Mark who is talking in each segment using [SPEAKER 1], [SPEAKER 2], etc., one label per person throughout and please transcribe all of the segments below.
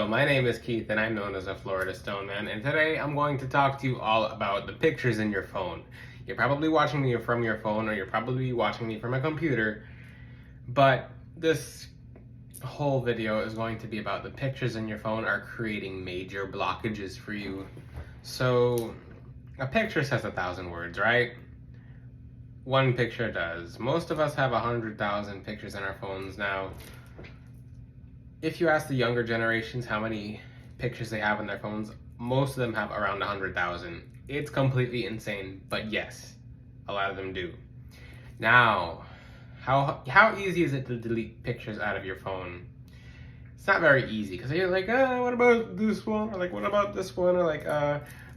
[SPEAKER 1] So my name is Keith and I'm known as a Florida Stone Man, and today I'm going to talk to you all about the pictures in your phone. You're probably watching me from your phone or you're probably watching me from a computer, but this whole video is going to be about the pictures in your phone are creating major blockages for you. So a picture says 1,000 words, right? One picture does. Most of us have 100,000 pictures in our phones now. If you ask the younger generations how many pictures they have on their phones, most of them have around 100,000. It's completely insane, but yes, a lot of them do. Now, how easy is it to delete pictures out of your phone? It's not very easy, because you're like, what about this one? Or like, what about this one? Or like,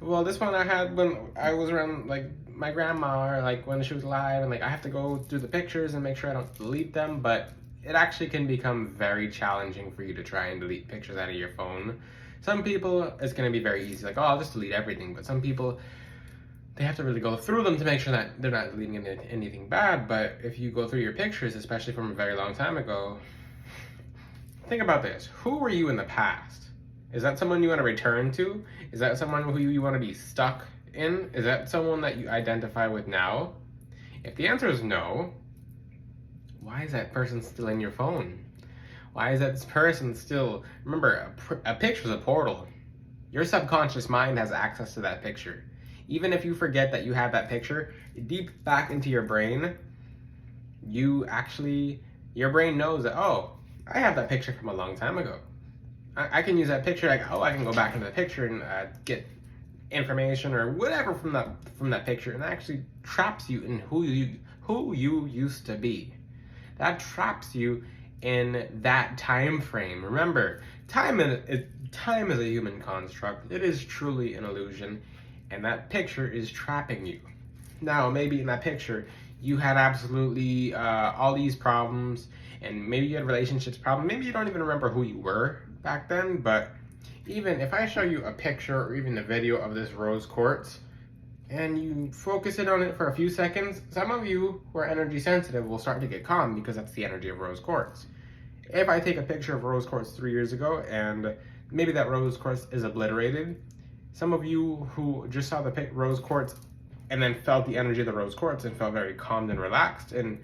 [SPEAKER 1] well, this one I had when I was around like my grandma, or like when she was alive, and like I have to go through the pictures and make sure I don't delete them, but it actually can become very challenging for you to try and delete pictures out of your phone. Some people, it's going to be very easy, like, oh, I'll just delete everything. But some people, they have to really go through them to make sure that they're not deleting anything bad. But if you go through your pictures, especially from a very long time ago, think about this. Who were you in the past? Is that someone you want to return to? Is that someone who you want to be stuck in? Is that someone that you identify with now? If the answer is no, why is that person still in your phone? Why is that person still... Remember, a picture is a portal. Your subconscious mind has access to that picture. Even if you forget that you have that picture, deep back into your brain, your brain knows that, oh, I have that picture from a long time ago. I can use that picture, like, oh, I can go back into the picture and get information or whatever from that picture, and that actually traps you in who you used to be. That traps you in that time frame. Remember, time is a human construct. It is truly an illusion, and that picture is trapping you. Now, maybe in that picture, you had absolutely all these problems, and maybe you had relationships problems. Maybe you don't even remember who you were back then, but even if I show you a picture or even a video of this rose quartz, and you focus in on it for a few seconds, some of you who are energy sensitive will start to get calm because that's the energy of rose quartz. If I take a picture of rose quartz 3 years ago and maybe that rose quartz is obliterated, some of you who just saw the rose quartz and then felt the energy of the rose quartz and felt very calmed and relaxed. And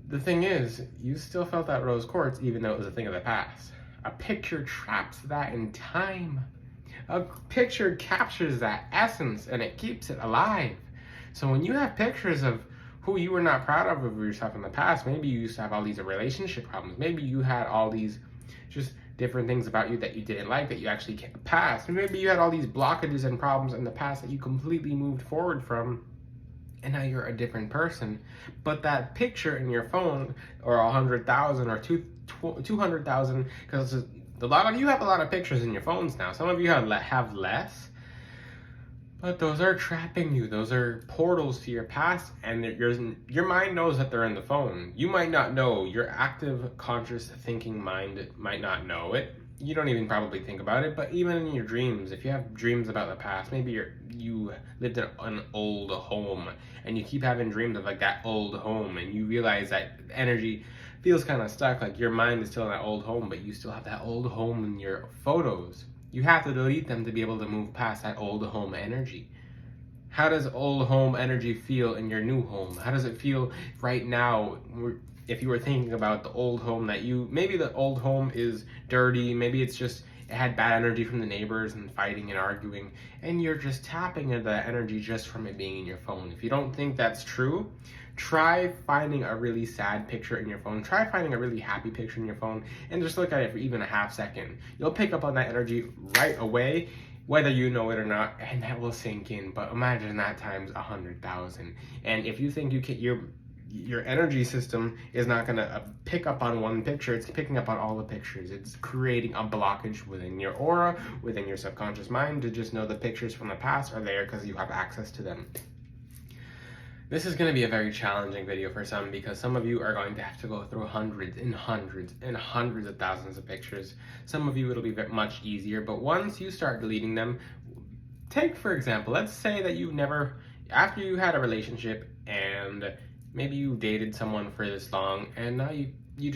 [SPEAKER 1] the thing is, you still felt that rose quartz even though it was a thing of the past. A picture traps that in time. A picture captures that essence and it keeps it alive. So when you have pictures of who you were not proud of yourself in the past, maybe you used to have all these relationship problems, maybe you had all these just different things about you that you didn't like that you actually can't pass, maybe you had all these blockages and problems in the past that you completely moved forward from, and now you're a different person. But that picture in your phone, or 100,000 or 200,000, because a lot of you have a lot of pictures in your phones now. Some of you have less, but those are trapping you. Those are portals to your past, and your mind knows that they're in the phone. You might not know. Your active, conscious thinking mind might not know it. You don't even probably think about it, but even in your dreams, if you have dreams about the past, maybe you lived in an old home, and you keep having dreams of like that old home, and you realize that energy feels kind of stuck, like your mind is still in that old home, but you still have that old home in your photos. You have to delete them to be able to move past that old home energy. How does old home energy feel in your new home? How does it feel right now if you were thinking about the old home maybe the old home is dirty, maybe it had bad energy from the neighbors and fighting and arguing, and you're just tapping into that energy just from it being in your phone. If you don't think that's true, try finding a really sad picture in your phone. Try finding a really happy picture in your phone and just look at it for even a half second. You'll pick up on that energy right away, whether you know it or not, and that will sink in. But imagine that times 100,000. And if you think your energy system is not going to pick up on one picture, it's picking up on all the pictures. It's creating a blockage within your aura, within your subconscious mind, to just know the pictures from the past are there because you have access to them. This is going to be a very challenging video for some, because some of you are going to have to go through hundreds and hundreds and hundreds of thousands of pictures. Some of you it'll be much easier, but once you start deleting them, take for example, let's say that after you had a relationship and maybe you dated someone for this long, and now you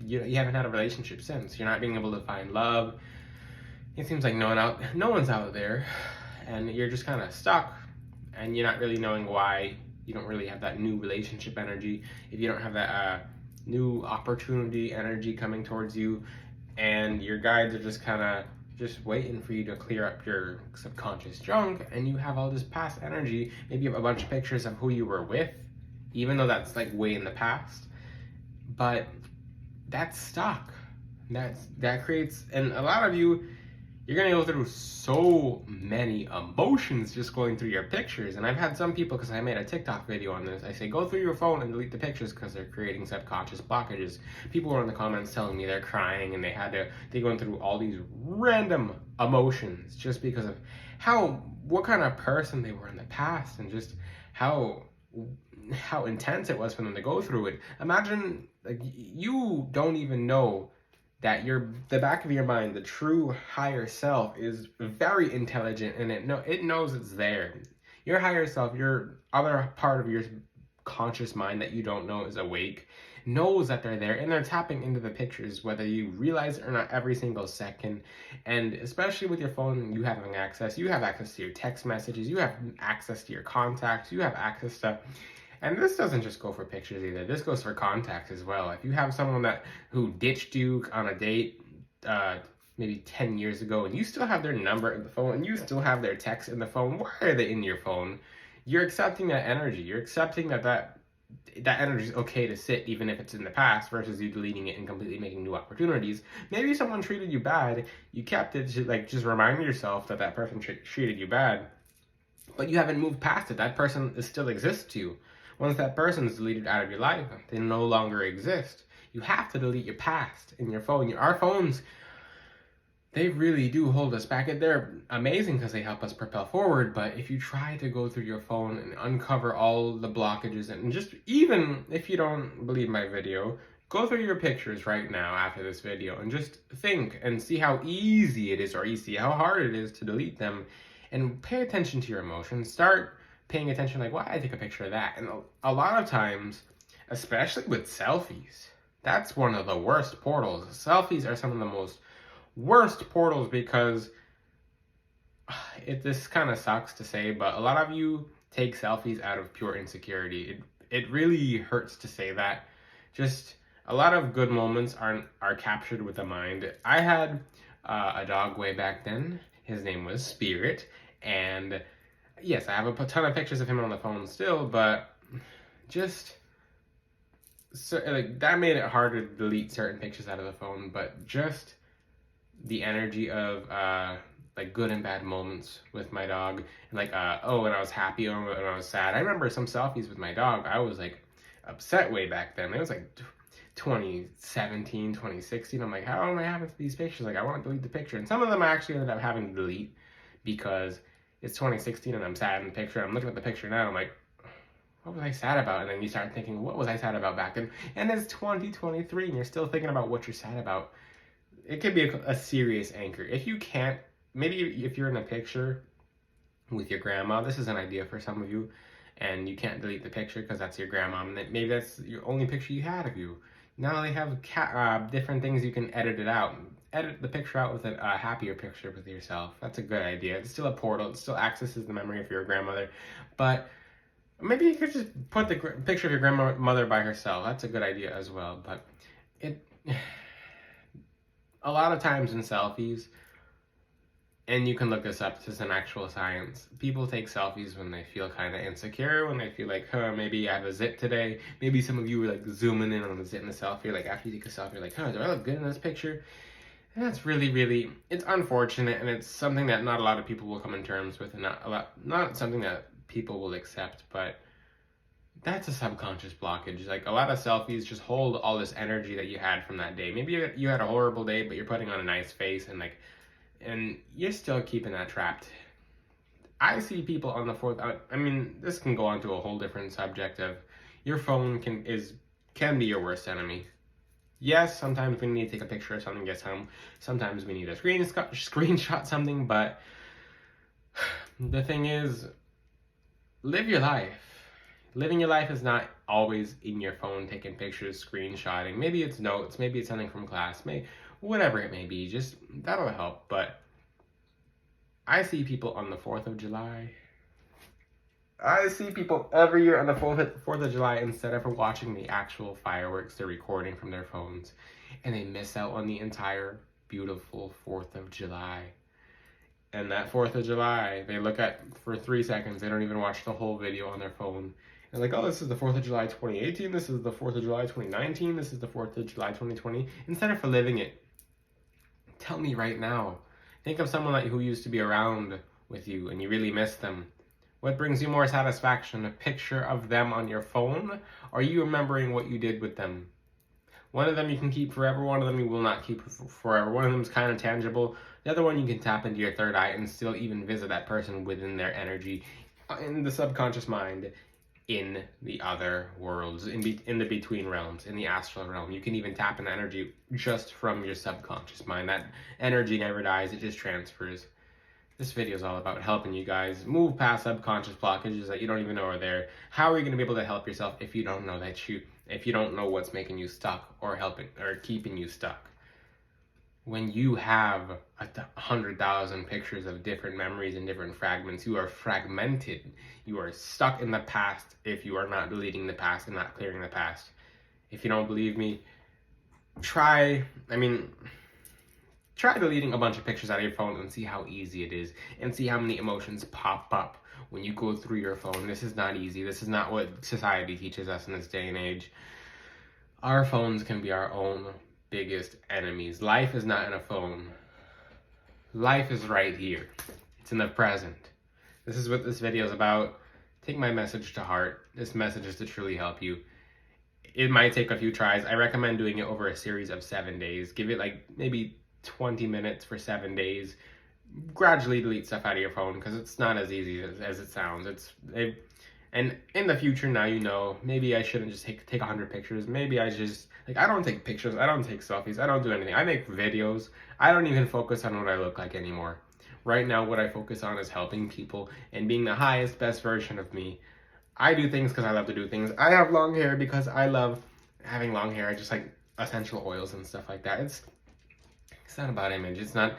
[SPEAKER 1] you haven't had a relationship since. You're not being able to find love. It seems like no one's out there, and you're just kind of stuck, and you're not really knowing why. You don't really have that new relationship energy. If you don't have that new opportunity energy coming towards you, and your guides are just kind of just waiting for you to clear up your subconscious junk, and you have all this past energy. Maybe you have a bunch of pictures of who you were with, even though that's like way in the past, but that's stuck. That creates, and a lot of you, you're gonna go through so many emotions just going through your pictures. And I've had some people, because I made a TikTok video on this, I say go through your phone and delete the pictures because they're creating subconscious blockages. People were in the comments telling me they're crying and they're going through all these random emotions just because of what kind of person they were in the past, and just how intense it was for them to go through it. Imagine, like, you don't even know that the back of your mind, the true higher self, is very intelligent, and it knows it's there. Your higher self, your other part of your conscious mind that you don't know is awake, knows that they're there, and they're tapping into the pictures whether you realize it or not every single second. And especially with your phone, you have access to your text messages, you have access to your contacts, you have access to, and this doesn't just go for pictures either. This goes for contacts as well. If you have someone who ditched you on a date maybe 10 years ago, and you still have their number in the phone, and you still have their text in the phone, why are they in your phone? You're accepting that energy. You're accepting that energy is okay to sit, even if it's in the past, versus you deleting it and completely making new opportunities. Maybe someone treated you bad. You kept it to, like, just remind yourself that person treated you bad, but you haven't moved past it. That person still exists to you. Once that person is deleted out of your life, they no longer exist. You have to delete your past in your phone. Our phones, they really do hold us back. They're amazing because they help us propel forward, but if you try to go through your phone and uncover all the blockages, and just, even if you don't believe my video, go through your pictures right now after this video and just think and see how easy it is, or how hard it is to delete them, and pay attention to your emotions. Start paying attention, like, why I take a picture of that. And a lot of times, especially with selfies, that's one of the worst portals. Selfies are some of the most worst portals, because this kind of sucks to say, but a lot of you take selfies out of pure insecurity. It really hurts to say that. Just a lot of good moments are captured with the mind. I had a dog way back then. His name was Spirit, and yes, I have a ton of pictures of him on the phone still, but just that made it hard to delete certain pictures out of the phone. But just the energy of like good and bad moments with my dog, and like when I was happy or when I was sad. I remember some selfies with my dog. I was like upset way back then. It was like 2017, 2016. I'm like, how am I having these pictures? Like, I want to delete the picture, and some of them I actually ended up having to delete because it's 2016 and I'm sad in the picture. I'm looking at the picture now, I'm like, what was I sad about? And then you start thinking, what was I sad about back then? And it's 2023 and you're still thinking about what you're sad about. It could be a serious anchor. If you can't, maybe if you're in a picture with your grandma, this is an idea for some of you, and you can't delete the picture because that's your grandma, and maybe that's your only picture you had of you. Now they have different things you can edit it out. Edit the picture out with a happier picture with yourself. That's a good idea. It's still a portal. It still accesses the memory of your grandmother. But maybe you could just put the picture of your grandmother by herself. That's a good idea as well. But a lot of times in selfies, and you can look this up, this is an actual science, people take selfies when they feel kind of insecure, when they feel like, maybe I have a zit today. Maybe some of you were like zooming in on the zit in the selfie. Like after you take a selfie, you're like, do I look good in this picture? And that's really, really, it's unfortunate, and it's something that not a lot of people will come in terms with, and not something that people will accept, but that's a subconscious blockage. Like a lot of selfies just hold all this energy that you had from that day. Maybe you had a horrible day, but you're putting on a nice face, and you're still keeping that trapped. I see people on the fourth, I mean, this can go on to a whole different subject of your phone can be your worst enemy. Yes, sometimes we need to take a picture of something gets home. Sometimes we need to screenshot something, but the thing is, live your life. Living your life is not always in your phone taking pictures, screenshotting. Maybe it's notes, maybe it's something from class, maybe whatever it may be. Just that'll help. But I see people on the 4th of July. I see people every year on the 4th of July, instead of watching the actual fireworks, they're recording from their phones. And they miss out on the entire beautiful 4th of July. And that 4th of July, they look at for 3 seconds. They don't even watch the whole video on their phone. And like, oh, this is the 4th of July 2018. This is the 4th of July 2019. This is the 4th of July 2020. Instead of living it, tell me right now. Think of someone who used to be around with you and you really miss them. What brings you more satisfaction, a picture of them on your phone, or you remembering what you did with them? One of them you can keep forever, one of them you will not keep forever. One of them is kind of tangible. The other one you can tap into your third eye and still even visit that person within their energy, in the subconscious mind, in the other worlds, in the between realms, in the astral realm. You can even tap in energy just from your subconscious mind. That energy never dies, it just transfers. This video is all about helping you guys move past subconscious blockages that you don't even know are there. How are you going to be able to help yourself if you don't know if you don't know what's making you stuck or keeping you stuck? When you have 100,000 pictures of different memories and different fragments, you are fragmented. You are stuck in the past if you are not deleting the past and not clearing the past. If you don't believe me, try deleting a bunch of pictures out of your phone and see how easy it is, and see how many emotions pop up when you go through your phone. This is not easy. This is not what society teaches us in this day and age. Our phones can be our own biggest enemies. Life is not in a phone. Life is right here. It's in the present. This is what this video is about. Take my message to heart. This message is to truly help you. It might take a few tries. I recommend doing it over a series of 7 days. Give it like maybe 20 minutes for 7 days. Gradually delete stuff out of your phone, because it's not as easy as it sounds. And in the future, now you know, maybe I shouldn't just take 100 pictures. Maybe I just, I don't take pictures, I don't take selfies, I don't do anything. I make videos. I don't even focus on what I look like anymore. Right now, what I focus on is helping people and being the highest, best version of me. I do things because I love to do things. I have long hair because I love having long hair. I just like essential oils and stuff like that. It's not about image. It's not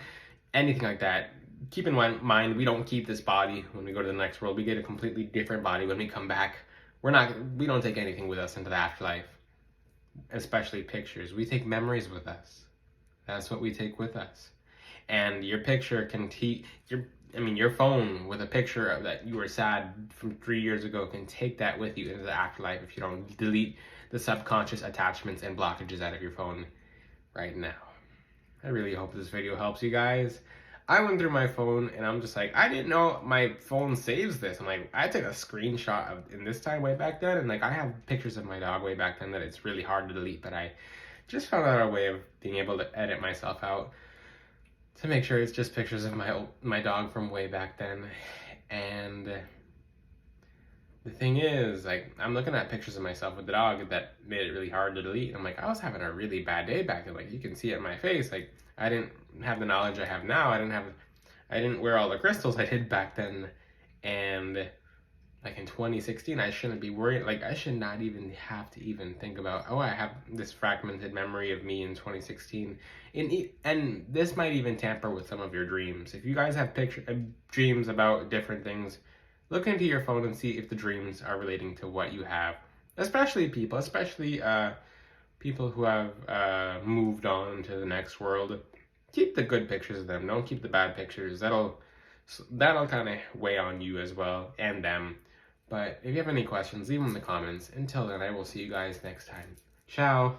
[SPEAKER 1] anything like that. Keep in mind, we don't keep this body when we go to the next world. We get a completely different body when we come back. We don't take anything with us into the afterlife, especially pictures. We take memories with us. That's what we take with us. And your picture can your phone with a picture of that you were sad from 3 years ago can take that with you into the afterlife if you don't delete the subconscious attachments and blockages out of your phone right now. I really hope this video helps you guys. I went through my phone and I'm just like, I didn't know my phone saves this. I'm like, I took a screenshot in this time way back then, and like I have pictures of my dog way back then that it's really hard to delete, but I just found out a way of being able to edit myself out to make sure it's just pictures of my dog from way back then. And the thing is, like, I'm looking at pictures of myself with the dog that made it really hard to delete. And I'm like, I was having a really bad day back then. Like, you can see it in my face. Like, I didn't have the knowledge I have now. I didn't wear all the crystals I did back then. And like in 2016, I shouldn't be worried. Like, I should not even have to even think about, oh, I have this fragmented memory of me in 2016. And this might even tamper with some of your dreams. If you guys have dreams about different things, look into your phone and see if the dreams are relating to what you have. Especially people who have moved on to the next world. Keep the good pictures of them. Don't keep the bad pictures. That'll kind of weigh on you as well, and them. But if you have any questions, leave them in the comments. Until then, I will see you guys next time. Ciao.